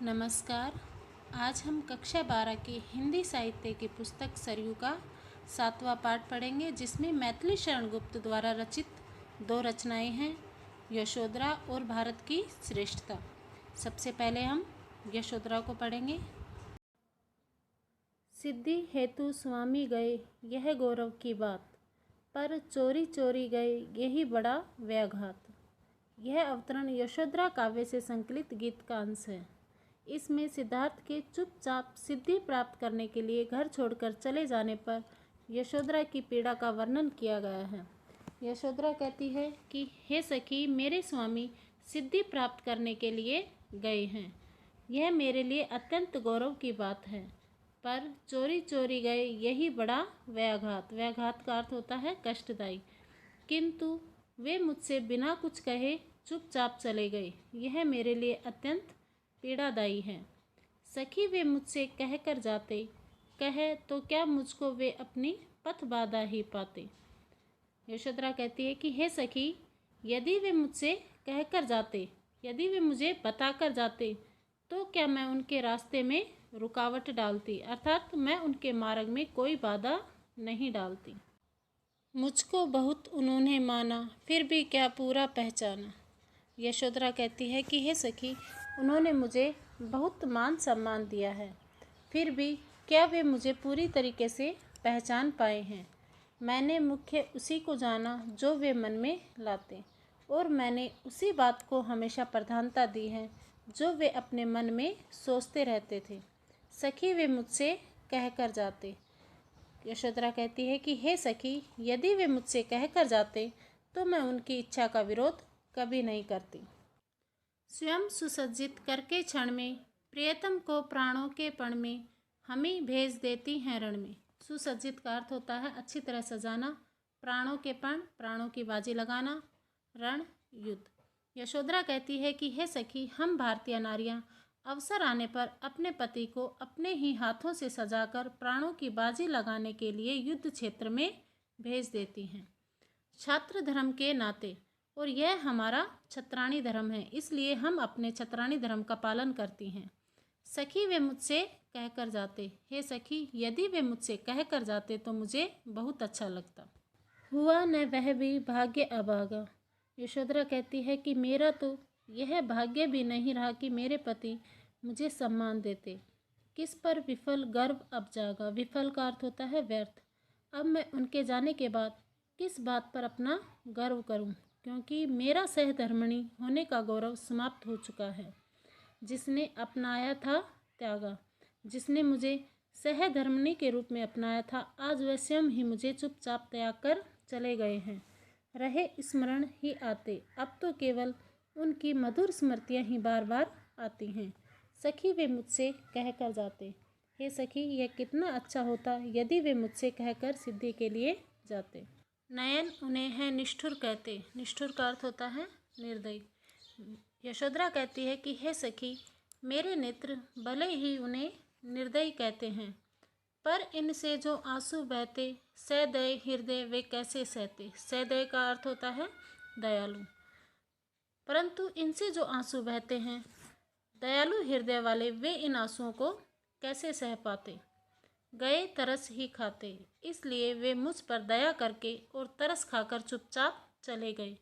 नमस्कार। आज हम कक्षा 12 की हिंदी साहित्य की पुस्तक सरयू का 7वां पाठ पढ़ेंगे, जिसमें मैथिली शरण गुप्त द्वारा रचित 2 रचनाएं हैं, यशोधरा और भारत की श्रेष्ठता। सबसे पहले हम यशोधरा को पढ़ेंगे। सिद्धि हेतु स्वामी गए यह गौरव की बात, पर चोरी चोरी गए यही बड़ा व्याघात। यह अवतरण यशोधरा काव्य से संकलित गीत का अंश है। इसमें सिद्धार्थ के चुपचाप सिद्धि प्राप्त करने के लिए घर छोड़कर चले जाने पर यशोधरा की पीड़ा का वर्णन किया गया है। यशोधरा कहती है कि हे सखी, मेरे स्वामी सिद्धि प्राप्त करने के लिए गए हैं। यह मेरे लिए अत्यंत गौरव की बात है, पर चोरी चोरी गए यही बड़ा व्याघात। व्याघात का अर्थ होता है कष्टदायी। किंतु वे मुझसे बिना कुछ कहे चुपचाप चले गए, यह मेरे लिए अत्यंत पीड़ादायी है। सखी, वे मुझसे कह कर जाते, कहे तो क्या मुझको वे अपनी पथ बाधा ही पाते। यशोधरा कहती है कि हे सखी, यदि वे मुझसे कह कर जाते, यदि वे मुझे बता कर जाते, तो क्या मैं उनके रास्ते में रुकावट डालती, अर्थात मैं उनके मार्ग में कोई बाधा नहीं डालती। मुझको बहुत उन्होंने माना, फिर भी क्या पूरा पहचाना। यशोधरा कहती है कि हे सखी, उन्होंने मुझे बहुत मान सम्मान दिया है, फिर भी क्या वे मुझे पूरी तरीके से पहचान पाए हैं। मैंने मुख्य उसी को जाना जो वे मन में लाते, और मैंने उसी बात को हमेशा प्रधानता दी है जो वे अपने मन में सोचते रहते थे। सखी, वे मुझसे कह कर जाते। यशोधरा कहती है कि हे सखी, यदि वे मुझसे कह कर जाते तो मैं उनकी इच्छा का विरोध कभी नहीं करती। स्वयं सुसज्जित करके क्षण में प्रियतम को प्राणों के पण में हमें भेज देती हैं रण में। सुसज्जित का अर्थ होता है अच्छी तरह सजाना, प्राणों के पण प्राणों की बाजी लगाना, रण युद्ध। यशोधरा कहती है कि हे सखी, हम भारतीय नारियां अवसर आने पर अपने पति को अपने ही हाथों से सजाकर प्राणों की बाजी लगाने के लिए युद्ध क्षेत्र में भेज देती हैं। छात्र धर्म के नाते, और यह हमारा छत्राणी धर्म है, इसलिए हम अपने छत्राणी धर्म का पालन करती हैं। सखी, वे मुझसे कह कर जाते। हे सखी, यदि वे मुझसे कह कर जाते तो मुझे बहुत अच्छा लगता। हुआ न वह भी भाग्य अभागा। यशोधरा कहती है कि मेरा तो यह भाग्य भी नहीं रहा कि मेरे पति मुझे सम्मान देते। किस पर विफल गर्व अब जागा। विफल का अर्थ होता है व्यर्थ। अब मैं उनके जाने के बाद किस बात पर अपना गर्व करूं, क्योंकि मेरा सहधर्मिणी होने का गौरव समाप्त हो चुका है। जिसने अपनाया था त्यागा, जिसने मुझे सहधर्मिणी के रूप में अपनाया था, आज वह स्वयं ही मुझे चुपचाप त्याग कर चले गए हैं। रहे स्मरण ही आते, अब तो केवल उनकी मधुर स्मृतियाँ ही बार बार आती हैं। सखी, वे मुझसे कह कर जाते। हे सखी, यह कितना अच्छा होता यदि वे मुझसे कहकर सिद्धि के लिए जाते। नयन उन्हें है निष्ठुर कहते। निष्ठुर का अर्थ होता है निर्दयी। यशोधरा कहती है कि हे सखी, मेरे नेत्र भले ही उन्हें निर्दयी कहते हैं, पर इनसे जो आंसू बहते सदय हृदय वे कैसे सहते। सदय का अर्थ होता है दयालु। परंतु इनसे जो आंसू बहते हैं दयालु हृदय वाले, वे इन आंसुओं को कैसे सह पाते। गए तरस ही खाते, इसलिए वे मुझ पर दया करके और तरस खाकर चुपचाप चले गए।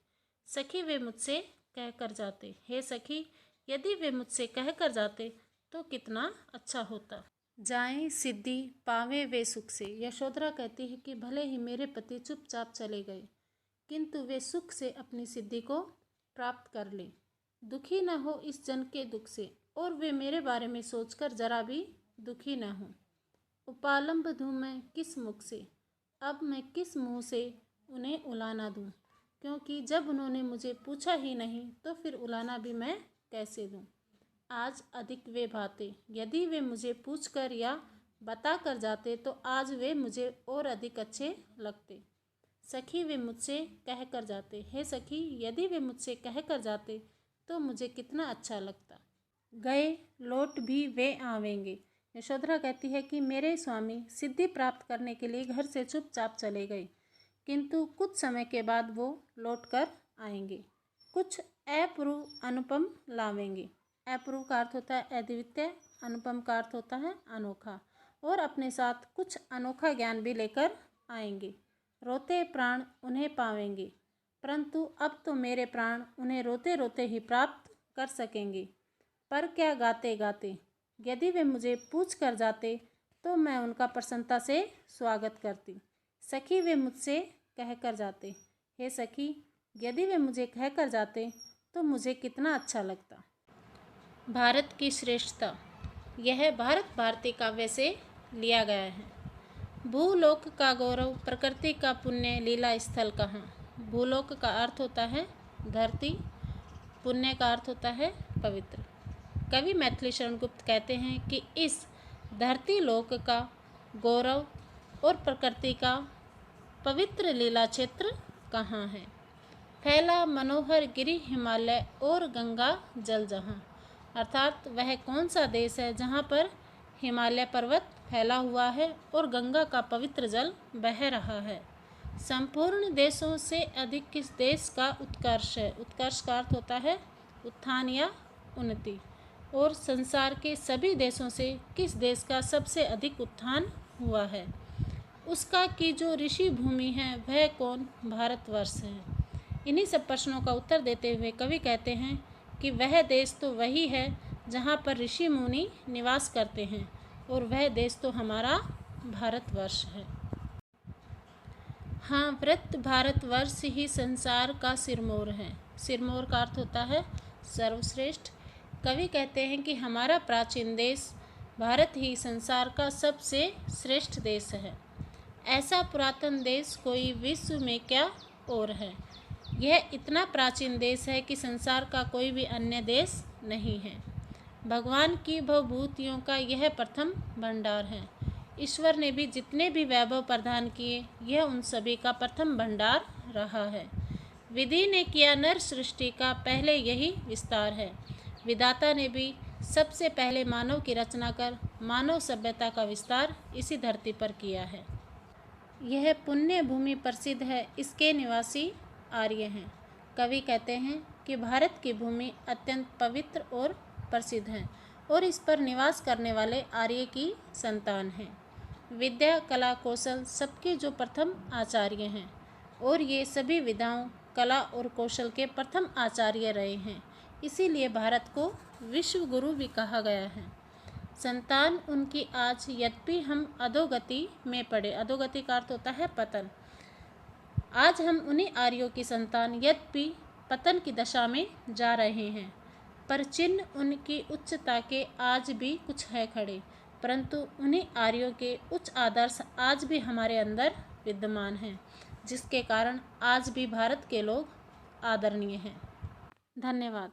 सखी, वे मुझसे कह कर जाते। हे सखी, यदि वे मुझसे कह कर जाते तो कितना अच्छा होता। जाएं सिद्धि पावे वे सुख से। यशोधरा कहती है कि भले ही मेरे पति चुपचाप चले गए, किंतु वे सुख से अपनी सिद्धि को प्राप्त कर ले। दुखी न हो इस जन के दुख से, और वे मेरे बारे में सोचकर जरा भी दुखी न हो। उपालंब दूँ मैं किस मुख से, अब मैं किस मुँह से उन्हें उलाना दूँ, क्योंकि जब उन्होंने मुझे पूछा ही नहीं तो फिर उलाना भी मैं कैसे दूँ। आज अधिक वे भाते, यदि वे मुझे पूछकर या बता कर जाते तो आज वे मुझे और अधिक अच्छे लगते। सखी, वे मुझसे कह कर जाते। हे सखी, यदि वे मुझसे कह कर जाते तो मुझे कितना अच्छा लगता। गए लौट भी वे आवेंगे। यशोधरा कहती है कि मेरे स्वामी सिद्धि प्राप्त करने के लिए घर से चुपचाप चले गए, किंतु कुछ समय के बाद वो लौट कर आएंगे, कुछ अपूर्व अनुपम लावेंगे। अपूर्व का अर्थ होता है अद्वितीय, अनुपम का अर्थ होता है अनोखा, और अपने साथ कुछ अनोखा ज्ञान भी लेकर आएंगे। रोते प्राण उन्हें पावेंगे, परंतु अब तो मेरे प्राण उन्हें रोते रोते ही प्राप्त कर सकेंगे। पर क्या गाते गाते, यदि वे मुझे पूछ कर जाते तो मैं उनका प्रसन्नता से स्वागत करती। सखी वे मुझसे कह कर जाते, हे सखी, यदि वे मुझे कह कर जाते तो मुझे कितना अच्छा लगता। भारत की श्रेष्ठता, यह भारत भारती काव्य से लिया गया है। भूलोक का गौरव, प्रकृति का पुण्य, लीला स्थल कहाँ। भूलोक का अर्थ होता है धरती, पुण्य का अर्थ होता है पवित्र। कवि मैथिली शरण गुप्त कहते हैं कि इस धरती लोक का गौरव और प्रकृति का पवित्र लीला क्षेत्र कहाँ है। फैला मनोहर गिरि हिमालय और गंगा जल जहाँ, अर्थात वह कौन सा देश है जहाँ पर हिमालय पर्वत फैला हुआ है और गंगा का पवित्र जल बह रहा है। संपूर्ण देशों से अधिक किस देश का उत्कर्ष है। उत्कर्ष का अर्थ होता है उत्थान या उन्नति, और संसार के सभी देशों से किस देश का सबसे अधिक उत्थान हुआ है। उसका की जो ऋषि भूमि है वह कौन, भारतवर्ष है। इन्हीं सब प्रश्नों का उत्तर देते हुए कवि कहते हैं कि वह देश तो वही है जहाँ पर ऋषि मुनि निवास करते हैं, और वह देश तो हमारा भारतवर्ष है। हाँ, वृत्त भारतवर्ष ही संसार का सिरमौर है। सिरमौर का अर्थ होता है सर्वश्रेष्ठ। कवि कहते हैं कि हमारा प्राचीन देश भारत ही संसार का सबसे श्रेष्ठ देश है। ऐसा पुरातन देश कोई विश्व में क्या और है। यह इतना प्राचीन देश है कि संसार का कोई भी अन्य देश नहीं है। भगवान की भवभूतियों का यह प्रथम भंडार है। ईश्वर ने भी जितने भी वैभव प्रदान किए, यह उन सभी का प्रथम भंडार रहा है। विधि ने किया नर सृष्टि का पहले यही विस्तार है। विधाता ने भी सबसे पहले मानव की रचना कर मानव सभ्यता का विस्तार इसी धरती पर किया है। यह पुण्य भूमि प्रसिद्ध है, इसके निवासी आर्य हैं। कवि कहते हैं कि भारत की भूमि अत्यंत पवित्र और प्रसिद्ध है, और इस पर निवास करने वाले आर्य की संतान हैं। विद्या, कला, कौशल सबके जो प्रथम आचार्य हैं, और ये सभी विद्याओं, कला और कौशल के प्रथम आचार्य रहे हैं। इसीलिए भारत को विश्व गुरु भी कहा गया है। संतान उनकी आज यद्यपि हम अधोगति में पड़े, अधोगति का अर्थ होता है पतन, आज हम उन्हीं आर्यों की संतान यद्यपि पतन की दशा में जा रहे हैं, पर चिन्ह उनकी उच्चता के आज भी कुछ है खड़े, परंतु उन्हीं आर्यों के उच्च आदर्श आज भी हमारे अंदर विद्यमान हैं, जिसके कारण आज भी भारत के लोग आदरणीय हैं। धन्यवाद।